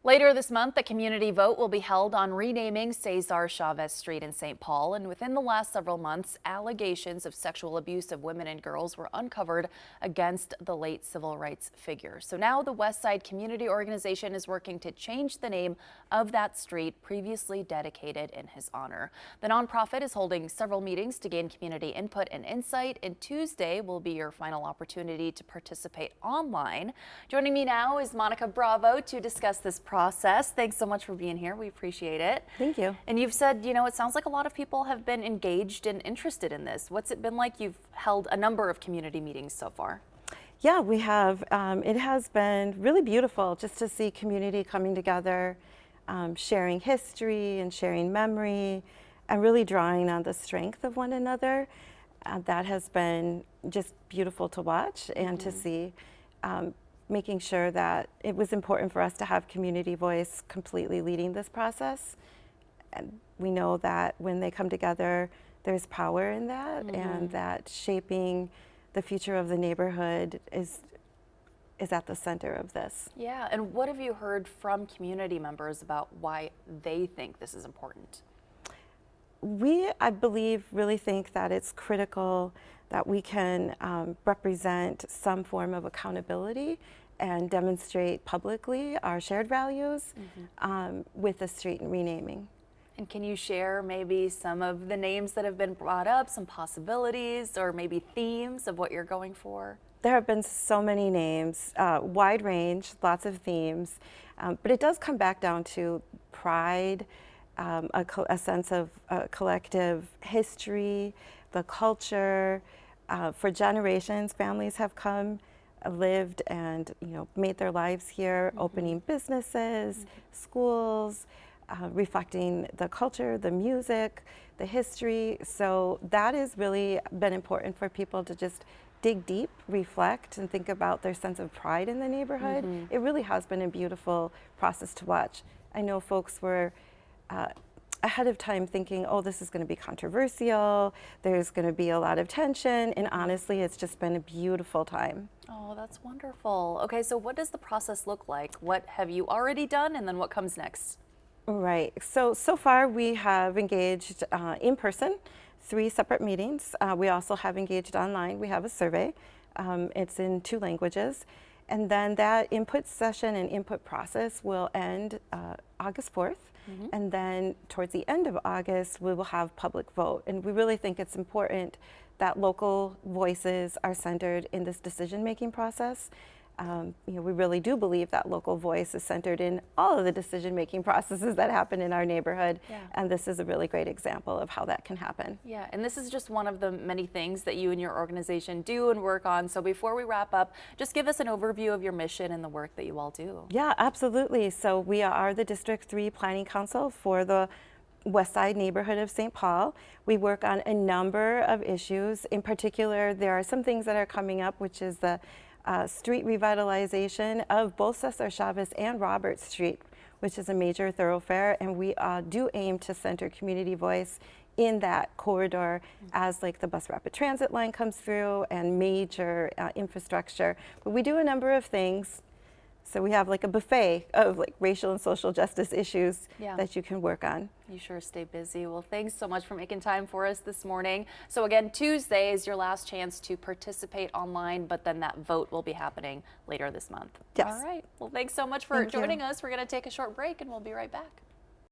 Later this month, a community vote will be held on renaming Cesar Chavez Street in St. Paul. And within the last several months, allegations of sexual abuse of women and girls were uncovered against the late civil rights figure. So now the West Side Community Organization is working to change the name of that street previously dedicated in his honor. The nonprofit is holding several meetings to gain community input and insight, and Tuesday will be your final opportunity to participate online. Joining me now is Monica Bravo to discuss this process. Thanks so much for being here. We appreciate it. Thank you. And you've said, it sounds like a lot of people have been engaged and interested in this. What's it been like? You've held a number of community meetings so far. Yeah, we have. It has been really beautiful just to see community coming together, sharing history and sharing memory, and really drawing on the strength of one another. That has been just beautiful to watch and to see. Making sure that it was important for us to have community voice completely leading this process. And we know that when they come together, there's power in that, and that shaping the future of the neighborhood is at the center of this. Yeah, and what have you heard from community members about why they think this is important? We, I believe, really think that it's critical that we can represent some form of accountability and demonstrate publicly our shared values with the street renaming. And can you share maybe some of the names that have been brought up, some possibilities or maybe themes of what you're going for? There have been so many names, wide range, lots of themes, but it does come back down to pride, a sense of collective history, the culture. For generations, families have come, lived, and made their lives here, opening businesses, schools, reflecting the culture, the music, the history. So that has really been important for people to just dig deep, reflect, and think about their sense of pride in the neighborhood. It really has been a beautiful process to watch. I know folks were ahead of time thinking, oh, this is going to be controversial, there's going to be a lot of tension, and honestly, it's just been a beautiful time. Oh, that's wonderful. Okay, so what does the process look like? What have you already done, and then what comes next? Right, so far we have engaged in person, 3 separate meetings. We also have engaged online. We have a survey. It's in 2 languages. And then that input session and input process will end August 4th. And then towards the end of August, we will have public vote. And we really think it's important that local voices are centered in this decision-making process. We really do believe that local voice is centered in all of the decision-making processes that happen in our neighborhood. And this is a really great example of how that can happen. Yeah, and this is just one of the many things that you and your organization do and work on. So before we wrap up, just give us an overview of your mission and the work that you all do. Yeah, absolutely. So we are the District 3 Planning Council for the West Side neighborhood of St. Paul. We work on a number of issues. In particular, there are some things that are coming up, which is the street revitalization of both Cesar Chavez and Robert Street, which is a major thoroughfare, and we do aim to center community voice in that corridor as like the bus rapid transit line comes through and major infrastructure. But we do a number of things. So we have like a buffet of like racial and social justice issues that you can work on. You sure stay busy. Well, thanks so much for making time for us this morning. So again, Tuesday is your last chance to participate online, but then that vote will be happening later this month. Yes. All right. Well, thanks so much for joining us. We're going to take a short break and we'll be right back.